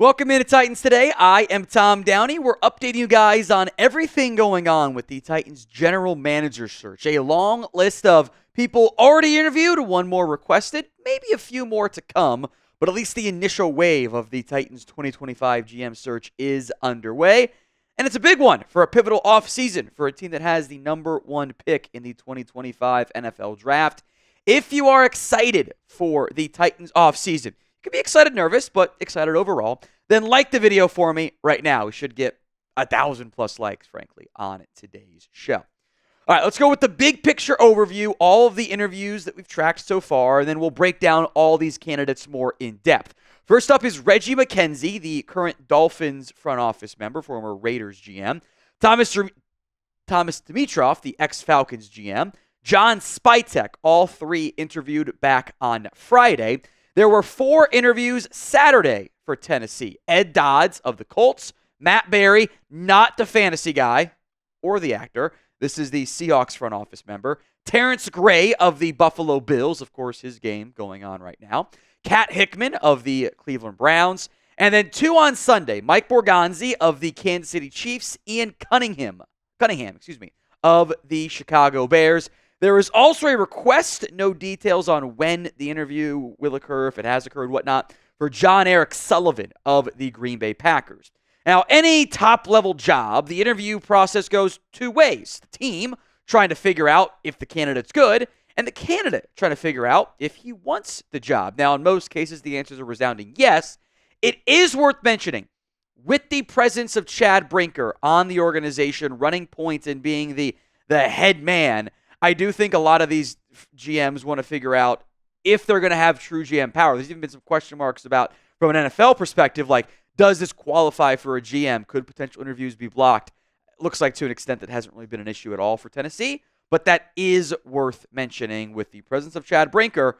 Welcome into Titans Today. I am Tom Downey. We're updating you guys on everything going on with the Titans general manager search. A long list of people already interviewed, one more requested, maybe a few more to come, but at least the initial wave of the Titans 2025 GM search is underway. And it's a big one for a pivotal offseason for a team that has the number one pick in the 2025 NFL Draft. If you are excited for the Titans offseason, you can be excited, nervous, but excited overall, then like the video for me right now. We should get 1,000+ likes, frankly, on today's show. All right, let's go with the big picture overview, all of the interviews that we've tracked so far, and then we'll break down all these candidates more in depth. First up is Reggie McKenzie, the current Dolphins front office member, former Raiders GM. Thomas Dimitroff, the ex-Falcons GM. John Spytek, all three interviewed back on Friday. There were 4 interviews Saturday for Tennessee. Ed Dodds of the Colts, Matt Berry, not the fantasy guy or the actor. This is the Seahawks front office member. Terrance Gray of the Buffalo Bills, of course, his game going on right now. Cat Hickman of the Cleveland Browns. And then 2 on Sunday, Mike Borgonzi of the Kansas City Chiefs, Ian Cunningham, of the Chicago Bears. There is also a request, no details on when the interview will occur, if it has occurred, whatnot, for Jon-Eric Sullivan of the Green Bay Packers. Now, any top-level job, the interview process goes 2 ways. The team trying to figure out if the candidate's good, and the candidate trying to figure out if he wants the job. Now, in most cases, the answers are resounding yes. It is worth mentioning, with the presence of Chad Brinker on the organization, running points and being the head man, I do think a lot of these GMs want to figure out if they're going to have true GM power. There's even been some question marks about, from an NFL perspective, like, does this qualify for a GM? Could potential interviews be blocked? It looks like to an extent that hasn't really been an issue at all for Tennessee, but that is worth mentioning with the presence of Chad Brinker.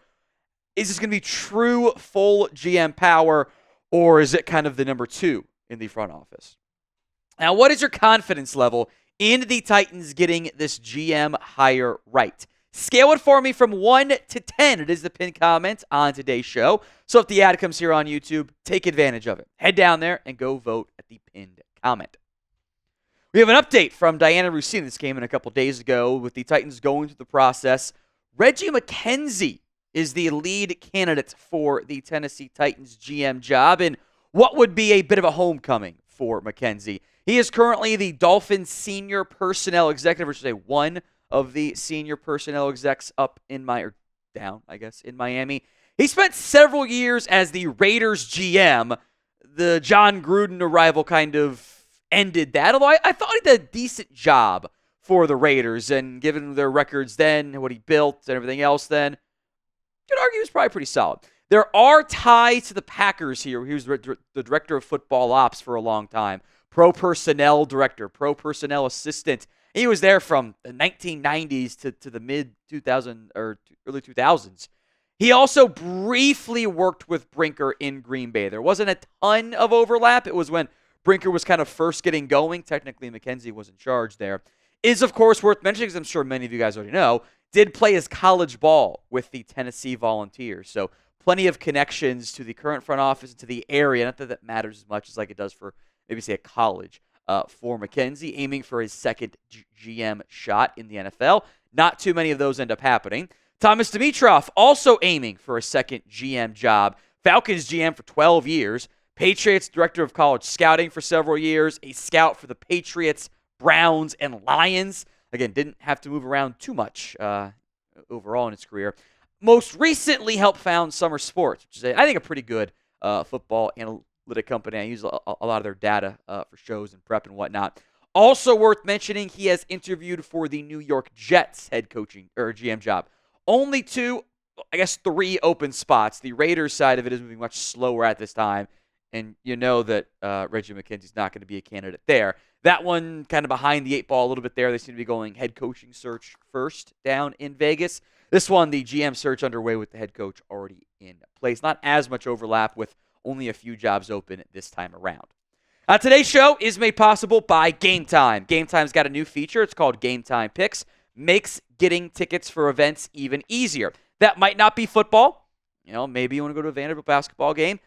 Is this going to be true full GM power, or is it kind of the number 2 in the front office? Now, what is your confidence level in the Titans getting this GM hire right? Scale it for me from 1 to 10. It is the pinned comment on today's show. So if the ad comes here on YouTube, take advantage of it. Head down there and go vote at the pinned comment. We have an update from Diana Russini. This came in a couple days ago with the Titans going through the process. Reggie McKenzie is the lead candidate for the Tennessee Titans GM job, and what would be a bit of a homecoming for McKenzie. He is currently the Dolphins senior personnel executive, or should I say one of the senior personnel execs in Miami. He spent several years as the Raiders GM. The John Gruden arrival kind of ended that, although I thought he did a decent job for the Raiders, and given their records then, what he built and everything else then, you could argue he was probably pretty solid. There are ties to the Packers here. He was the director of football ops for a long time. Pro personnel director, pro personnel assistant. He was there from the 1990s to the mid-2000s or early 2000s. He also briefly worked with Brinker in Green Bay. There wasn't a ton of overlap. It was when Brinker was kind of first getting going. Technically, McKenzie was in charge there. Is, of course, worth mentioning, because I'm sure many of you guys already know, did play his college ball with the Tennessee Volunteers. So plenty of connections to the current front office and to the area. Not that that matters as much as like it does for maybe say a college for McKenzie, aiming for his second GM shot in the NFL. Not too many of those end up happening. Thomas Dimitroff also aiming for a second GM job. Falcons GM for 12 years. Patriots director of college scouting for several years. A scout for the Patriots, Browns, and Lions. Again, didn't have to move around too much overall in his career. Most recently helped found Summer Sports, which is, I think, a pretty good football analytic company. I use a lot of their data for shows and prep and whatnot. Also worth mentioning, he has interviewed for the New York Jets head coaching or GM job. Only 2, I guess 3 open spots. The Raiders side of it is moving much slower at this time, and you know that Reggie McKenzie's not going to be a candidate there. That one kind of behind the 8 ball a little bit there. They seem to be going head coaching search first down in Vegas. This one, the GM search underway with the head coach already in place. Not as much overlap with only a few jobs open this time around. Today's show is made possible by Game Time. Game Time's got a new feature. It's called Game Time Picks. Makes getting tickets for events even easier. That might not be football. You know, maybe you want to go to a Vanderbilt basketball game.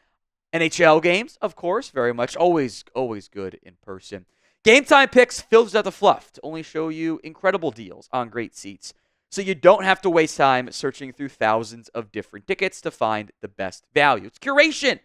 NHL games, of course, very much always good in person. Game Time Picks filters out the fluff to only show you incredible deals on great seats, so you don't have to waste time searching through thousands of different tickets to find the best value. It's curation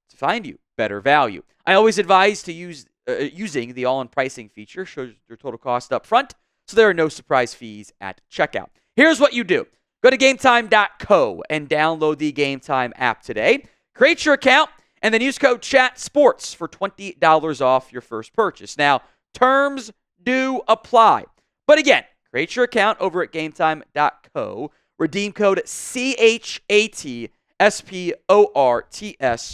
to find you better value. I always advise to using the all-in pricing feature, shows your total cost up front, so there are no surprise fees at checkout. Here's what you do. Go to GameTime.co and download the GameTime app today. Create your account, and then use code CHATSPORTS for $20 off your first purchase. Now, terms do apply. But again, create your account over at GameTime.co. Redeem code CHATSPORTS,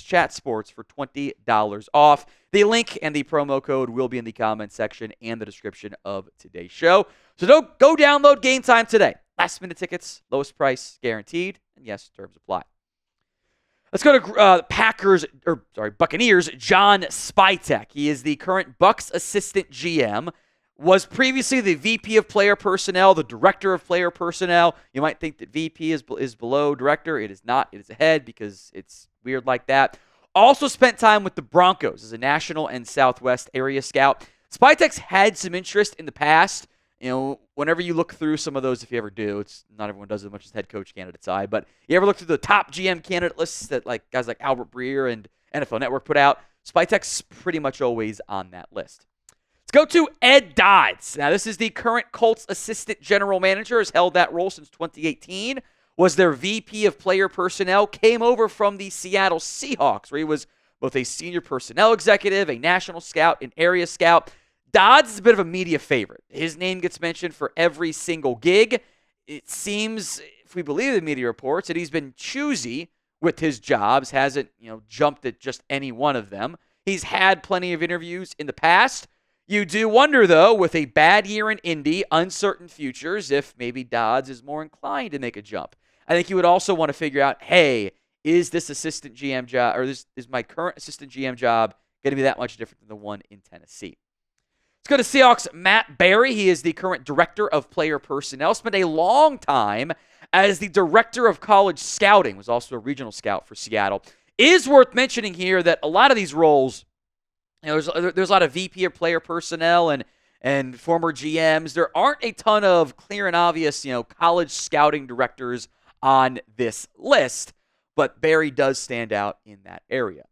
CHATSPORTS for $20 off. The link and the promo code will be in the comment section and the description of today's show. So don't go download Game Time today. Last minute tickets, lowest price guaranteed, and yes, terms apply. Let's go to Buccaneers, John Spytek. He is the current Bucs assistant GM, was previously the VP of player personnel, the director of player personnel. You might think that VP is below director. It is not. It is ahead because it's weird like that. Also spent time with the Broncos as a national and Southwest area scout. Spytek's had some interest in the past. You know, whenever you look through some of those, if you ever do, it's not everyone does as much as head coach candidates I, but you ever look through the top GM candidate lists that like guys like Albert Breer and NFL Network put out, Spytek's pretty much always on that list. Let's go to Ed Dodds. Now, this is the current Colts assistant general manager, has held that role since 2018, was their VP of player personnel, came over from the Seattle Seahawks, where he was both a senior personnel executive, a national scout, an area scout. Dodds is a bit of a media favorite. His name gets mentioned for every single gig. It seems, if we believe the media reports, that he's been choosy with his jobs, hasn't, jumped at just any one of them. He's had plenty of interviews in the past. You do wonder, though, with a bad year in Indy, uncertain futures, if maybe Dodds is more inclined to make a jump. I think you would also want to figure out, hey, is this assistant GM job, or is my current assistant GM job going to be that much different than the one in Tennessee? Let's go to Seahawks Matt Berry. He is the current director of player personnel. Spent a long time as the director of college scouting. Was also a regional scout for Seattle. Is worth mentioning here that a lot of these roles, there's a lot of VP of player personnel and former GMs. There aren't a ton of clear and obvious, college scouting directors on this list, but Berry does stand out in that area.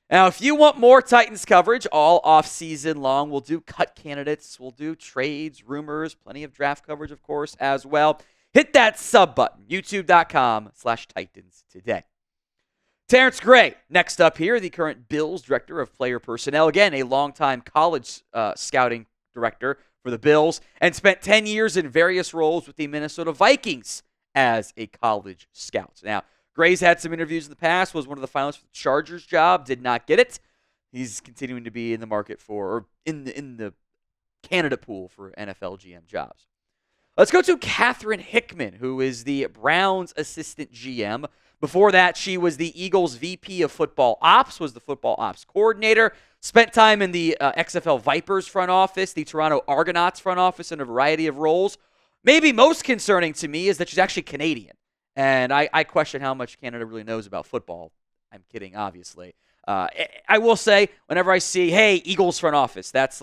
Now, if you want more Titans coverage all offseason long, we'll do cut candidates, we'll do trades, rumors, plenty of draft coverage, of course, as well. Hit that sub button, youtube.com/Titans today. Terrance Gray, next up here, the current Bills director of player personnel. Again, a longtime college scouting director for the Bills and spent 10 years in various roles with the Minnesota Vikings as a college scout. Now, Gray's had some interviews in the past, was one of the finalists for the Chargers job, did not get it. He's continuing to be in the market or in the candidate pool for NFL GM jobs. Let's go to Catherine Hickman, who is the Browns assistant GM. Before that, she was the Eagles VP of football ops, was the football ops coordinator, spent time in the XFL Vipers front office, the Toronto Argonauts front office in a variety of roles. Maybe most concerning to me is that she's actually Canadian. And I question how much Canada really knows about football. I'm kidding, obviously. I will say, whenever I see, hey, Eagles front office, that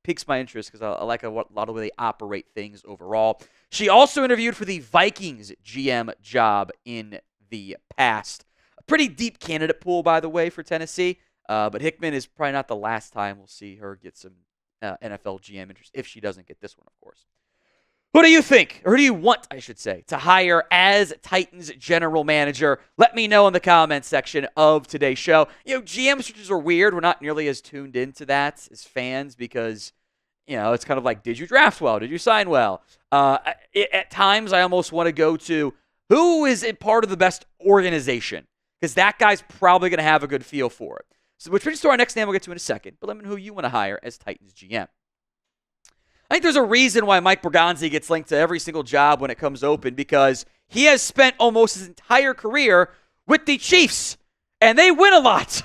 piques my interest because I like a lot of the way they operate things overall. She also interviewed for the Vikings GM job in the past. A pretty deep candidate pool, by the way, for Tennessee. But Hickman is probably not the last time we'll see her get some NFL GM interest, if she doesn't get this one, of course. Who do you think, or who do you want, I should say, to hire as Titans general manager? Let me know in the comments section of today's show. GM searches are weird. We're not nearly as tuned into that as fans because, it's kind of like, did you draft well? Did you sign well? At times, I almost want to go to who is a part of the best organization because that guy's probably going to have a good feel for it. So, which brings us to our next name we'll get to in a second. But let me know who you want to hire as Titans GM. I think there's a reason why Mike Borgonzi gets linked to every single job when it comes open because he has spent almost his entire career with the Chiefs, and they win a lot.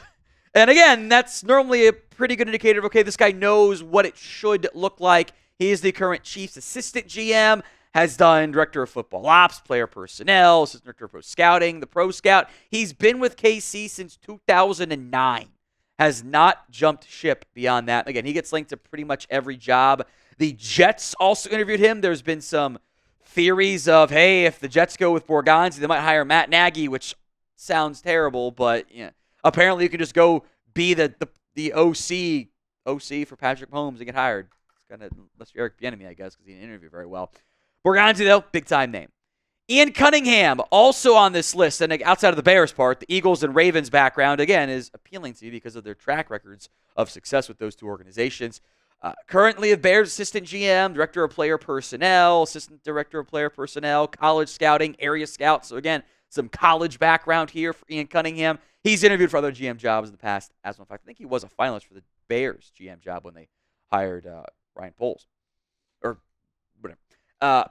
And again, that's normally a pretty good indicator of, okay, this guy knows what it should look like. He is the current Chiefs assistant GM, has done director of football ops, player personnel, assistant director of pro scouting, the pro scout. He's been with KC since 2009. Has not jumped ship beyond that. Again, he gets linked to pretty much every job. The Jets also interviewed him. There's been some theories of, hey, if the Jets go with Borgonzi, they might hire Matt Nagy, which sounds terrible, but apparently you can just go be the OC for Patrick Mahomes and get hired. It's kind of, unless you're Eric Bieniemy, I guess, because he didn't interview very well. Borgonzi, though, big-time name. Ian Cunningham, also on this list, and outside of the Bears part, the Eagles and Ravens background, again, is appealing to me because of their track records of success with those two organizations. Currently a Bears assistant GM, director of player personnel, assistant director of player personnel, college scouting, area scout. So again, some college background here for Ian Cunningham. He's interviewed for other GM jobs in the past. As a matter of fact, I think he was a finalist for the Bears GM job when they hired Ryan Poles. Or whatever.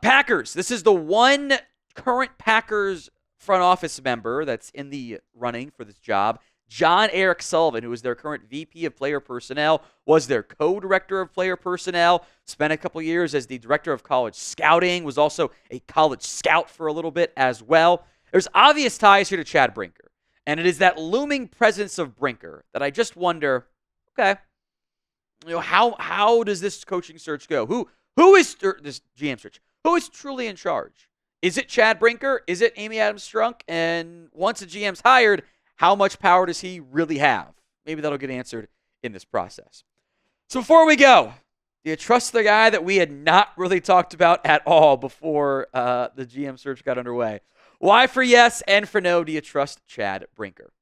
Packers. This is the one current Packers front office member that's in the running for this job. Jon-Eric Sullivan, who is their current VP of Player Personnel, was their co-director of Player Personnel, spent a couple years as the director of college scouting, was also a college scout for a little bit as well. There's obvious ties here to Chad Brinker, and it is that looming presence of Brinker that I just wonder, okay, how does this coaching search go? Who is this GM search? Who is truly in charge? Is it Chad Brinker? Is it Amy Adams Strunk? And once a GM's hired, how much power does he really have? Maybe that'll get answered in this process. So before we go, do you trust the guy that we had not really talked about at all before the GM search got underway? Why for yes and for no do you trust Chad Brinker?